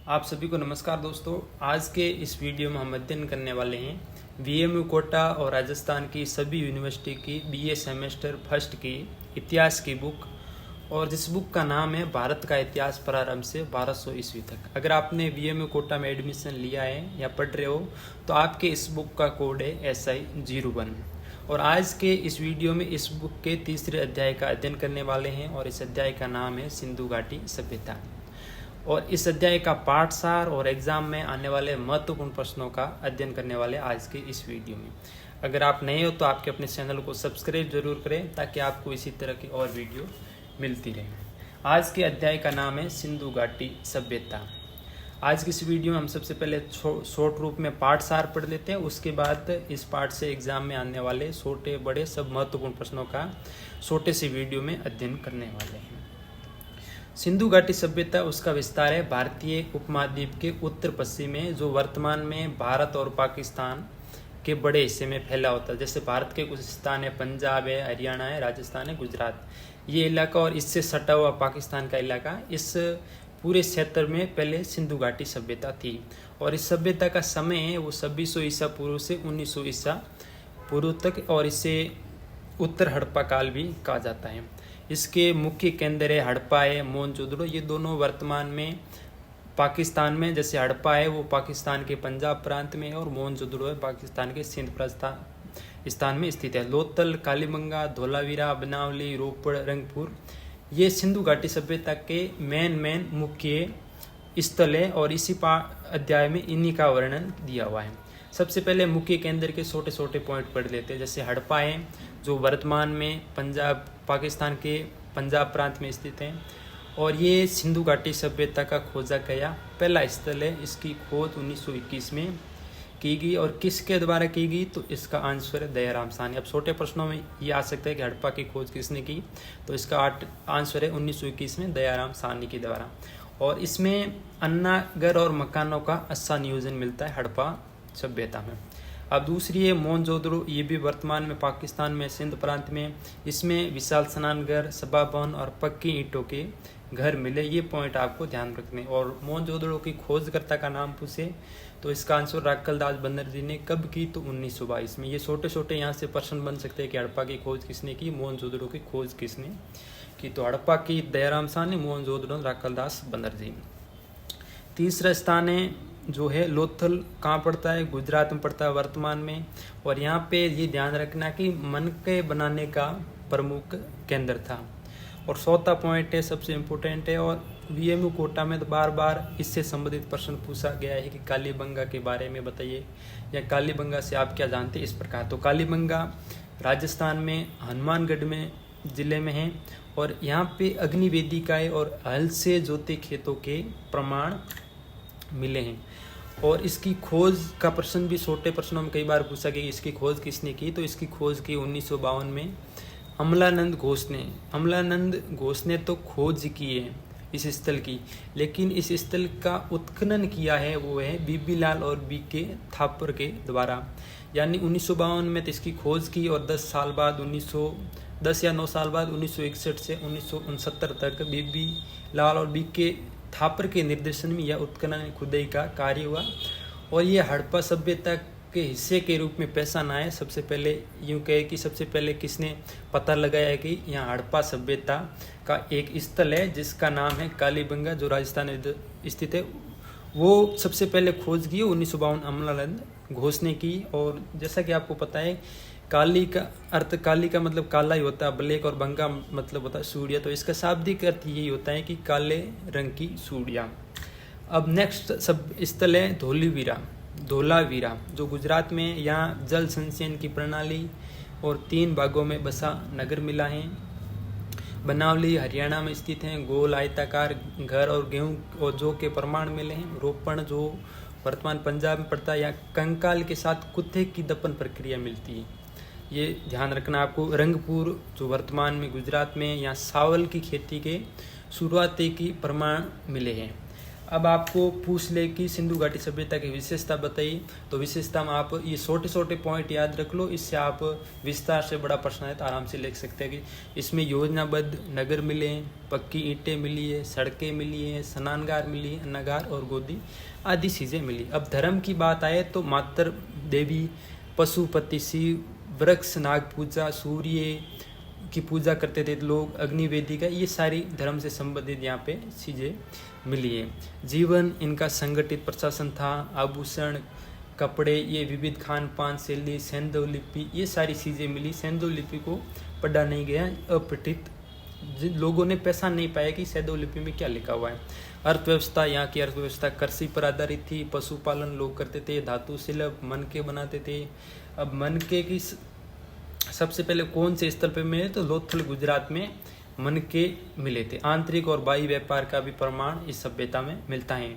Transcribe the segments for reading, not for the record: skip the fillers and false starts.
आप सभी को नमस्कार दोस्तों। आज के इस वीडियो में हम अध्ययन करने वाले हैं वीएमयू कोटा और राजस्थान की सभी यूनिवर्सिटी की बीए सेमेस्टर फर्स्ट की इतिहास की बुक, और जिस बुक का नाम है भारत का इतिहास प्रारंभ से 1200 ईस्वी तक। अगर आपने वीएमयू कोटा में एडमिशन लिया है या पढ़ रहे हो तो आपके इस बुक का कोड है SI01। और आज के इस वीडियो में इस बुक के तीसरे अध्याय का अध्ययन करने वाले हैं और इस अध्याय का नाम है सिंधु घाटी सभ्यता। और इस अध्याय का पाठसार और एग्जाम में आने वाले महत्वपूर्ण प्रश्नों का अध्ययन करने वाले आज के इस वीडियो में। अगर आप नए हो तो आपके अपने चैनल को सब्सक्राइब जरूर करें ताकि आपको इसी तरह की और वीडियो मिलती रहे। आज के अध्याय का नाम है सिंधु घाटी सभ्यता। आज की इस वीडियो में हम सबसे पहले शॉर्ट रूप में पाठसार पढ़ लेते हैं, उसके बाद इस पाठ से एग्जाम में आने वाले छोटे बड़े सब महत्वपूर्ण प्रश्नों का छोटे से वीडियो में अध्ययन करने वाले हैं। सिंधु घाटी सभ्यता उसका विस्तार है भारतीय उपमहाद्वीप के उत्तर पश्चिम में, जो वर्तमान में भारत और पाकिस्तान के बड़े हिस्से में फैला होता है। जैसे भारत के कुछ स्थान है, पंजाब है, हरियाणा है, राजस्थान है, गुजरात, ये इलाका और इससे सटा हुआ पाकिस्तान का इलाका, इस पूरे क्षेत्र में पहले सिंधु घाटी सभ्यता थी। और इस सभ्यता का समय है वो 2600 ईसा पूर्व से 1900 ईसा पूर्व तक, और इसे उत्तर हड़प्पा काल भी कहा जाता है। इसके मुख्य केंद्र है हड़प्पा है, मोहनजोदड़ो, ये दोनों वर्तमान में पाकिस्तान में, जैसे हड़प्पा है वो पाकिस्तान के पंजाब प्रांत में है और मोहनजोदड़ो है पाकिस्तान के सिंध स्थान में स्थित है। लोथल, कालीबंगा, धोलावीरा, बनावली, रोपड़, रंगपुर, ये सिंधु घाटी सभ्यता के मेन मुख्य स्थल है और इसी अध्याय में इन्हीं का वर्णन दिया हुआ है। सबसे पहले मुख्य केंद्र के छोटे छोटे पॉइंट पढ़ लेते हैं। जैसे हड़प्पा है जो वर्तमान में पाकिस्तान के पंजाब प्रांत में स्थित है, और ये सिंधु घाटी सभ्यता का खोजा गया पहला स्थल है। इसकी खोज 1921 में की गई, और किसके द्वारा की गई तो इसका आंसर है दयाराम साहनी। अब छोटे प्रश्नों में ये आ सकता है कि हड़प्पा की खोज किसने की, तो इसका आंसर है 1921 में दयाराम साहनी के द्वारा। और इसमें अन्नागर और मकानों का अच्छा नियोजन मिलता है हड़प्पा सभ्यता में। अब दूसरी है मोहनजोदड़ो, ये भी वर्तमान में पाकिस्तान में सिंध प्रांत में, इसमें विशाल स्नानघर, सभा भवन और पक्की ईंटों के घर मिले। ये पॉइंट आपको ध्यान रखने। और मोहनजोदड़ो की खोजकर्ता का नाम पूछे तो इसका आंसर राखलदास बनर्जी ने कब की तो 1922 में। ये छोटे छोटे यहाँ से प्रश्न बन सकते हैं कि हड़प्पा की खोज किसने की, मोहनजोदड़ो की खोज किसने की, तो हड़प्पा की दयाराम साहनी, मोहनजोदड़ो राखलदास बनर्जी। तीसरा स्थान है जो है लोथल, कहाँ पड़ता है, गुजरात में पड़ता है वर्तमान में, और यहाँ पे ये ध्यान रखना कि मनके बनाने का प्रमुख केंद्र था। और चौथा पॉइंट है सबसे इम्पोर्टेंट है, और वीएमयू कोटा में तो बार बार इससे संबंधित प्रश्न पूछा गया है कि कालीबंगा के बारे में बताइए, या कालीबंगा से आप क्या जानते हैं, इस प्रकार। तो कालीबंगा राजस्थान में हनुमानगढ़ में जिले में है, और यहाँ पे अग्नि वेदिकाएं और हल से जोते खेतों के प्रमाण मिले हैं। और इसकी खोज का प्रश्न भी छोटे प्रश्नों में कई बार पूछा गया, इसकी खोज किसने की, तो इसकी खोज की 1952 में अमलानंद घोष ने। अमलानंद घोष ने तो खोज की है इस स्थल की, लेकिन इस स्थल का उत्खनन किया है वो है बीबी लाल और बीके थापर के द्वारा। यानी 1952 में तो इसकी खोज की, और 10 साल बाद 10 या 9 साल बाद 1961 से 1969 तक बीबी लाल और बीके थापर के निर्देशन में यह उत्खनन खुदाई का कार्य हुआ। और ये हड़प्पा सभ्यता के हिस्से के रूप में पहचाना है। सबसे पहले यूँ कहे कि सबसे पहले किसने पता लगाया है कि यहाँ हड़प्पा सभ्यता का एक स्थल है जिसका नाम है कालीबंगा, जो राजस्थान में स्थित है, वो सबसे पहले खोज की 1952 अमलानंद घोष ने की। और जैसा कि आपको पता है काली का अर्थ, काली का मतलब काला ही होता है, ब्लैक, और बंगा मतलब होता है सूर्य, तो इसका शाब्दिक अर्थ यही होता है कि काले रंग की सूर्या। अब नेक्स्ट सब स्थल है धोलावीरा, जो गुजरात में, यहाँ जल संचयन की प्रणाली और 3 भागों में बसा नगर मिला है। बनावली हरियाणा में स्थित है, गोल आयताकार घर और गेहूं और जौ के प्रमाण मिले हैं। रोपण जो वर्तमान पंजाब में पड़ता है, यहाँ कंकाल के साथ कुत्ते की दफन प्रक्रिया मिलती है, ये ध्यान रखना आपको। रंगपुर जो वर्तमान में गुजरात में, यहाँ सावल की खेती के शुरुआती की प्रमाण मिले हैं। अब आपको पूछ ले कि सिंधु घाटी सभ्यता की विशेषता बताइए, तो विशेषता में आप ये छोटे छोटे पॉइंट याद रख लो, इससे आप विस्तार से बड़ा प्रश्न है तो आराम से लिख सकते हैं कि इसमें योजनाबद्ध नगर मिले हैं, पक्की ईंटें मिली है, सड़कें मिली है, स्नानगार मिली है, अन्नागार और गोदी आदि चीज़ें मिली। अब धर्म की बात आए तो मातृ देवी, पशुपति शिव, वृक्ष नाग पूजा, सूर्य की पूजा करते थे लोग, अग्निवेदी का, ये सारी धर्म से संबंधित यहाँ पे चीज़ें मिली है। जीवन इनका संगठित प्रशासन था, आभूषण, कपड़े, ये विविध खान पान शैली, सैंधव लिपि, ये सारी चीज़ें मिली। सैंधव लिपि को पढ़ा नहीं गया, अपठित जिन लोगों ने पहचान नहीं पाया कि सैंधव लिपि में क्या लिखा हुआ है। अर्थव्यवस्था, यहाँ की अर्थव्यवस्था कृषि पर आधारित थी, पशुपालन लोग करते थे, धातु शिल्प मनके बनाते थे। अब मनके की सबसे पहले कौन से स्थल पे मिले, तो लोथल गुजरात में मनके मिले थे। आंतरिक और बाह्य व्यापार का भी प्रमाण इस सभ्यता में मिलता है।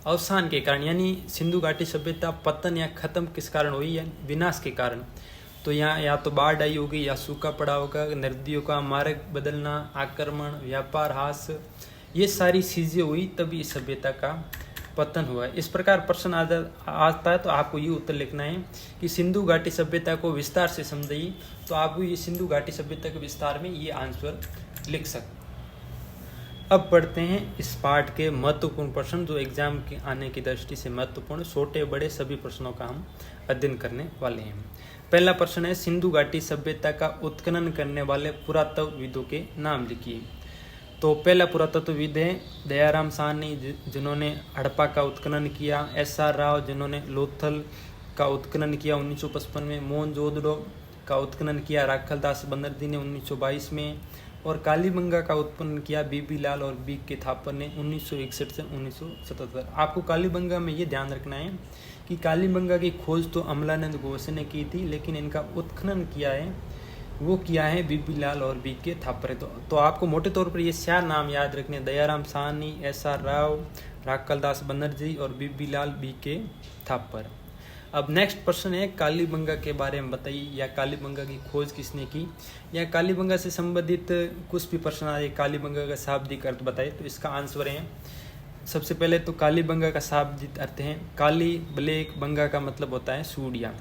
अवसान के कारण, यानी सिंधु घाटी सभ्यता पतन या खत्म किस कारण हुई, या विनाश के कारण, तो यहाँ या तो बाढ़ आई होगी, या सूखा पड़ा होगा, नदियों का मार्ग बदलना, आक्रमण, व्यापार हास, ये सारी चीजें हुई तभी इस सभ्यता का पतन हुआ है। इस प्रकार प्रश्न आता है तो आपको ये उत्तर लिखना है कि सिंधु घाटी सभ्यता को विस्तार से समझिए, तो आपको ये सिंधु घाटी सभ्यता के विस्तार में ये आंसर लिख सकते। अब पढ़ते हैं इस पाठ के महत्वपूर्ण प्रश्न, जो एग्जाम के आने की दृष्टि से महत्वपूर्ण, छोटे बड़े सभी प्रश्नों का हम अध्ययन करने वाले हैं। पहला प्रश्न है, सिंधु घाटी सभ्यता का उत्खनन करने वाले पुरातत्वविदों के नाम लिखिए। तो पहला पुरातत्वविद है दयाराम साहनी, जिन्होंने हड़प्पा का उत्खनन किया। SR राव, जिन्होंने लोथल का उत्खनन किया 1955 में। मोहनजोदड़ो का उत्खनन किया राखलदास बनर्जी ने 1922 में। और कालीबंगा का उत्खनन किया बीबी लाल और BK थापर ने 1961 से 1977। आपको कालीबंगा में ये ध्यान रखना है कि कालीबंगा की खोज तो अमलानंद घोष ने की थी, लेकिन इनका उत्खनन किया है बीबी लाल और BK थापर। तो आपको मोटे तौर पर ये 4 नाम याद रखने, दयाराम साहनी, SR राव, राखलदास बनर्जी और बीबी लाल BK थापर। अब नेक्स्ट प्रश्न है, कालीबंगा के बारे में बताइए, या कालीबंगा की खोज किसने की, या कालीबंगा से संबंधित कुछ भी प्रश्न आए, कालीबंगा का शाब्दिक अर्थ बताइए। तो इसका आंसर है, सबसे पहले तो कालीबंगा का शाब्दिक अर्थ है काली, ब्लैक, बंगा का मतलब होता है सूर्या,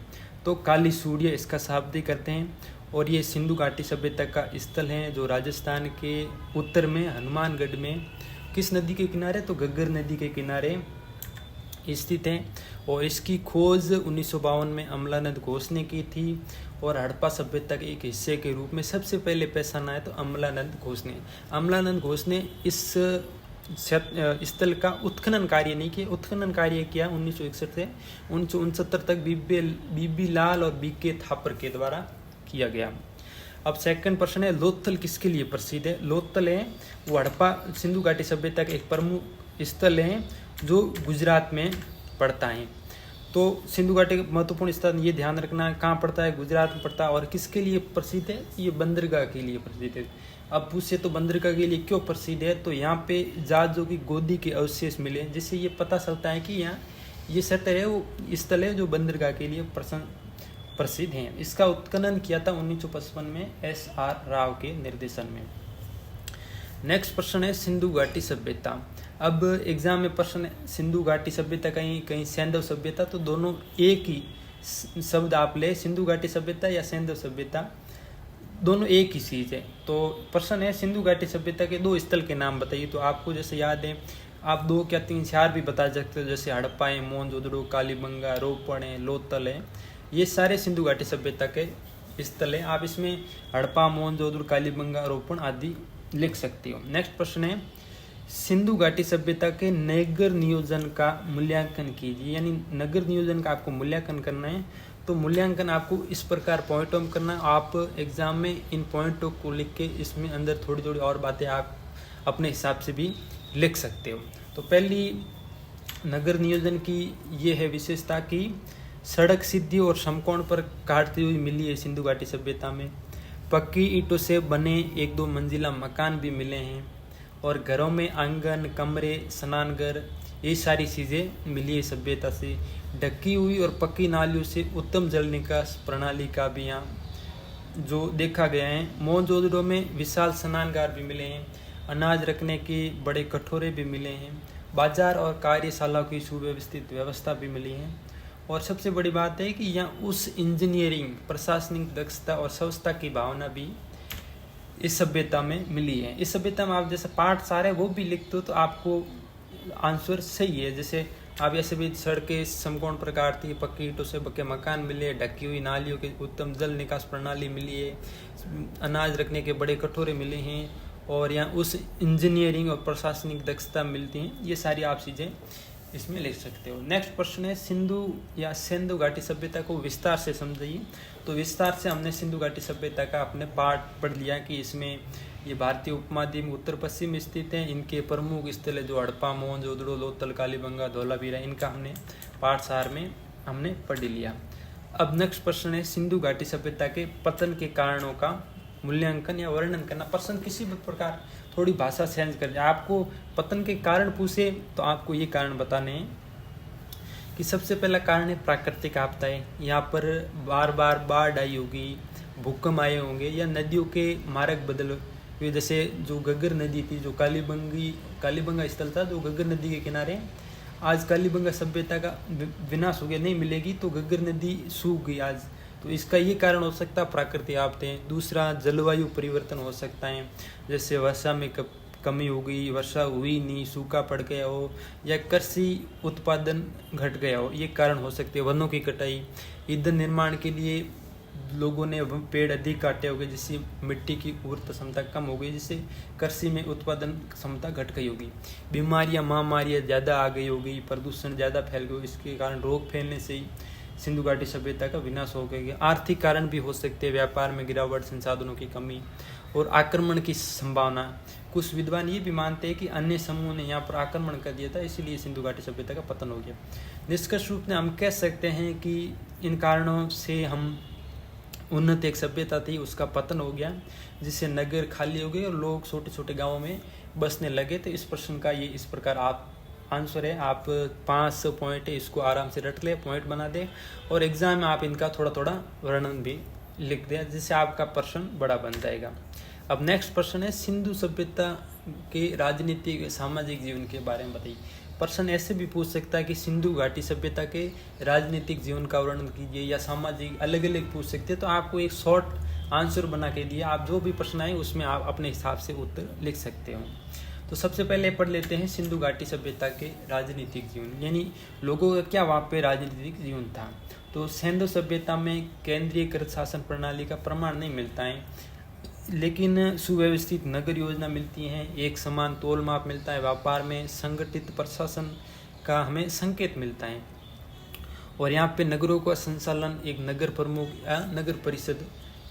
तो काली सूर्य इसका शाब्दिक अर्थ है। और ये सिंधु घाटी सभ्यता का स्थल है जो राजस्थान के उत्तर में हनुमानगढ़ में किस नदी के किनारे, तो घग्गर नदी के किनारे स्थित है। और इसकी खोज 1952 में अमलानंद घोष ने की थी। और हड़प्पा सभ्यता के एक हिस्से के रूप में सबसे पहले पहचाना है तो अमलानंद घोष ने इस स्थल का उत्खनन कार्य नहीं किया, उत्खनन कार्य किया 1961 से 1969 तक बीबी लाल और BK थापर के द्वारा किया गया। अब सेकंड प्रश्न है, लोथल किसके लिए प्रसिद्ध है। लोथल है वो हड़प्पा सिंधु घाटी सभ्यता का एक प्रमुख स्थल है जो गुजरात में पड़ता है। तो सिंधु घाटी का महत्वपूर्ण स्थल ये ध्यान रखना है, कहाँ पड़ता है, गुजरात में पड़ता है। और किसके लिए प्रसिद्ध है, ये बंदरगाह के लिए प्रसिद्ध है। अब पूछे तो बंदरगाह के लिए क्यों प्रसिद्ध है, तो यहाँ पे जहाजों की गोदी के अवशेष मिले, जिससे ये पता चलता है कि यहाँ ये सतह है वो स्थल है जो बंदरगाह के लिए प्रसिद्ध है। इसका उत्खनन किया था 1955 में SR राव के निर्देशन में। नेक्स्ट प्रश्न है, सिंधु घाटी सभ्यता। अब एग्जाम में प्रश्न है, सिंधु घाटी सभ्यता कहीं सैंधव सभ्यता, तो दोनों एक ही शब्द आप ले, सिंधु घाटी सभ्यता या सैंधव सभ्यता, दोनों एक ही चीज है। तो प्रश्न है, सिंधु घाटी सभ्यता के 2 स्थल के नाम बताइए। तो आपको जैसे याद है, आप 2 क्या 3 4 भी बता सकते हो, जैसे हड़प्पा है, मोहनजोदड़ो, कालीबंगा, रोपड़ है, लोथल है, ये सारे सिंधु घाटी सभ्यता के स्थल है। आप इसमें हड़प्पा, मोहनजोदड़ो, कालीबंगा, रोपड़ आदि लिख सकते हो। नेक्स्ट प्रश्न है, सिंधु घाटी सभ्यता के नगर नियोजन का मूल्यांकन कीजिए। यानी नगर नियोजन का आपको मूल्यांकन करना है। तो मूल्यांकन आपको इस प्रकार पॉइंटों में करना है। आप एग्जाम में इन पॉइंटों को लिख के इसमें अंदर थोड़ी थोड़ी और बातें आप अपने हिसाब से भी लिख सकते हो। तो पहली नगर नियोजन की ये है विशेषता कि सड़क सीधी और समकोण पर काटती हुई मिली है सिंधु घाटी सभ्यता में। पक्की ईंटों से बने 1-2 मंजिला मकान भी मिले हैं। और घरों में आंगन, कमरे, स्नानघर, ये सारी चीज़ें मिली है सभ्यता से। ढकी हुई और पक्की नालियों से उत्तम जल निकास प्रणाली का भी यहाँ जो देखा गया है। मोहनजोदड़ो में विशाल स्नानगार भी मिले हैं। अनाज रखने के बड़े कटोरे भी मिले हैं। बाजार और कार्यशालाओं की सुव्यवस्थित व्यवस्था भी मिली है। और सबसे बड़ी बात है कि यहाँ उस इंजीनियरिंग, प्रशासनिक दक्षता और स्वच्छता की भावना भी इस सभ्यता में मिली है। इस सभ्यता में आप जैसे पाठ सारे वो भी लिखते हो तो आपको आंसर सही है। जैसे आप ऐसे भी सड़कें समकोण प्रकार थी, पक्की ईंटों से पक्के मकान मिले, ढकी हुई नालियों की उत्तम जल निकास प्रणाली मिली है, अनाज रखने के बड़े कटोरे मिले हैं, और यहाँ उस इंजीनियरिंग और प्रशासनिक दक्षता मिलती हैं। ये सारी आप चीज़ें इसमें लिख सकते हो। नेक्स्ट प्रश्न है, सिंधु या सिंधु घाटी सभ्यता को विस्तार से समझिए। तो विस्तार से हमने सिंधु घाटी सभ्यता का अपने पार्ट पढ़ लिया कि इसमें ये भारतीय उपमहाद्वीप में उत्तर पश्चिम स्थित है। इनके प्रमुख स्थल है जो हड़प्पा, मोहनजोदड़ो, लोथल, कालीबंगा, धौलावीरा, इनका हमने पार्ट 4 में हमने पढ़ लिया। अब नेक्स्ट प्रश्न है, सिंधु घाटी सभ्यता के पतन के कारणों का मूल्यांकन या वर्णन करना। प्रश्न किसी भी प्रकार थोड़ी भाषा चेंज कर जाए, आपको पतन के कारण पूछे तो आपको ये कारण बताने हैं कि सबसे पहला कारण है प्राकृतिक आपदाएं। यहाँ पर बार बार बाढ़ आई होगी, भूकंप आए होंगे, या नदियों के मार्ग बदल हुए। जैसे जो घग्गर नदी थी, जो कालीबंगा स्थल था जो घग्गर नदी के किनारे, आज कालीबंगा सभ्यता का विनाश हो गया, नहीं मिलेगी, तो घग्गर नदी सूख गई आज। तो इसका ये कारण हो सकता है प्राकृतिक आपदाएं। दूसरा, जलवायु परिवर्तन हो सकता है, जैसे वर्षा में कमी हो गई, वर्षा हुई नहीं, सूखा पड़ गया हो, या कृषि उत्पादन घट गया हो, ये कारण हो सकते हैं। वनों की कटाई, ईंधन निर्माण के लिए लोगों ने पेड़ अधिक काटे होंगे, जिससे मिट्टी की उर्वरता क्षमता कम हो गई, जिससे कृषि में उत्पादन क्षमता घट गई होगी। बीमारियां, महामारियां ज़्यादा आ गई होगी, प्रदूषण ज़्यादा फैल गया, इसके कारण रोग फैलने से ही सिंधु घाटी सभ्यता का विनाश हो गया। आर्थिक कारण भी हो सकते हैं, व्यापार में गिरावट, संसाधनों की कमी और आक्रमण की संभावना। कुछ विद्वान ये भी मानते हैं कि अन्य समूह ने यहाँ पर आक्रमण कर दिया था, इसीलिए सिंधु घाटी सभ्यता का पतन हो गया। निष्कर्ष रूप में हम कह सकते हैं कि इन कारणों से हम उन्नत एक सभ्यता थी उसका पतन हो गया, जिससे नगर खाली हो गए और लोग छोटे छोटे गाँवों में बसने लगे। तो इस प्रश्न का ये इस प्रकार आप आंसर है। आप 5 पॉइंट है, इसको आराम से रट ले, पॉइंट बना दे, और एग्जाम में आप इनका थोड़ा थोड़ा वर्णन भी लिख दें, जिससे आपका प्रश्न बड़ा बन जाएगा। अब नेक्स्ट प्रश्न है, सिंधु सभ्यता के राजनीतिक सामाजिक जीवन के बारे में बताइए। प्रश्न ऐसे भी पूछ सकता है कि सिंधु घाटी सभ्यता के राजनीतिक जीवन का वर्णन कीजिए, या सामाजिक, अलग अलग पूछ सकते हैं। तो आपको एक शॉर्ट आंसर बना के दिया, आप जो भी प्रश्न आए उसमें आप अपने हिसाब से उत्तर लिख सकते हो। तो सबसे पहले पढ़ लेते हैं सिंधु घाटी सभ्यता के राजनीतिक जीवन, यानी लोगों का क्या वहाँ पे राजनीतिक जीवन था। तो सिंधु सभ्यता में केंद्रीयकृत शासन प्रणाली का प्रमाण नहीं मिलता है, लेकिन सुव्यवस्थित नगर योजना मिलती हैं, एक समान तोल माप मिलता है, व्यापार में संगठित प्रशासन का हमें संकेत मिलता है, और यहाँ पे नगरों का संचालन एक नगर प्रमुख या नगर परिषद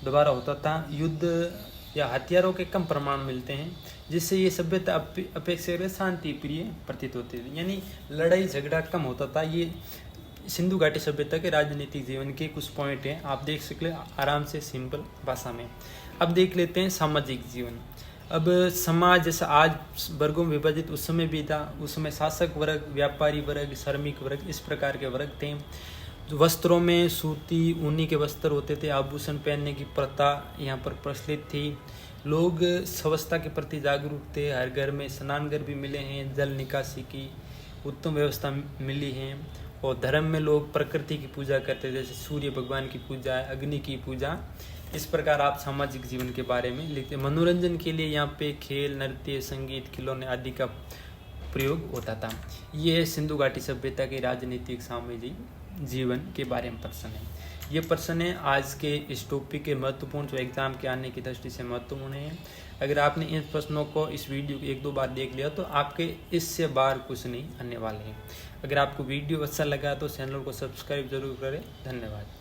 द्वारा होता था। युद्ध या हथियारों के कम प्रमाण मिलते हैं, जिससे ये सभ्यता अपेक्षाकृत शांति प्रिय प्रतीत होती थी, यानी लड़ाई झगड़ा कम होता था। ये सिंधु घाटी सभ्यता के राजनीतिक जीवन के कुछ पॉइंट हैं, आप देख सकते आराम से सिंपल भाषा में। अब देख लेते हैं सामाजिक जीवन। अब समाज जैसा आज वर्गों में विभाजित उस समय भी था। उस समय शासक वर्ग, व्यापारी वर्ग, श्रमिक वर्ग, इस प्रकार के वर्ग थे। वस्त्रों में सूती ऊनी के वस्त्र होते थे, आभूषण पहनने की प्रथा यहाँ पर प्रचलित थी। लोग स्वच्छता के प्रति जागरूक थे, हर घर में स्नानघर भी मिले हैं, जल निकासी की उत्तम व्यवस्था मिली है, और धर्म में लोग प्रकृति की पूजा करते थे, जैसे सूर्य भगवान की पूजा, अग्नि की पूजा। इस प्रकार आप सामाजिक जीवन के बारे में लिखते। मनोरंजन के लिए यहाँ पे खेल, नृत्य, संगीत, खिलौने आदि का प्रयोग होता था। ये सिंधु घाटी सभ्यता के राजनीतिक सामाजिक जीवन के बारे में प्रश्न है। ये प्रश्न है आज के इस टॉपिक के महत्वपूर्ण, जो एग्जाम के आने की दृष्टि से महत्वपूर्ण है। अगर आपने इन प्रश्नों को, इस वीडियो को 1-2 बार देख लिया तो आपके इससे बाहर कुछ नहीं आने वाले हैं। अगर आपको वीडियो अच्छा लगा तो चैनल को सब्सक्राइब जरूर करें। धन्यवाद।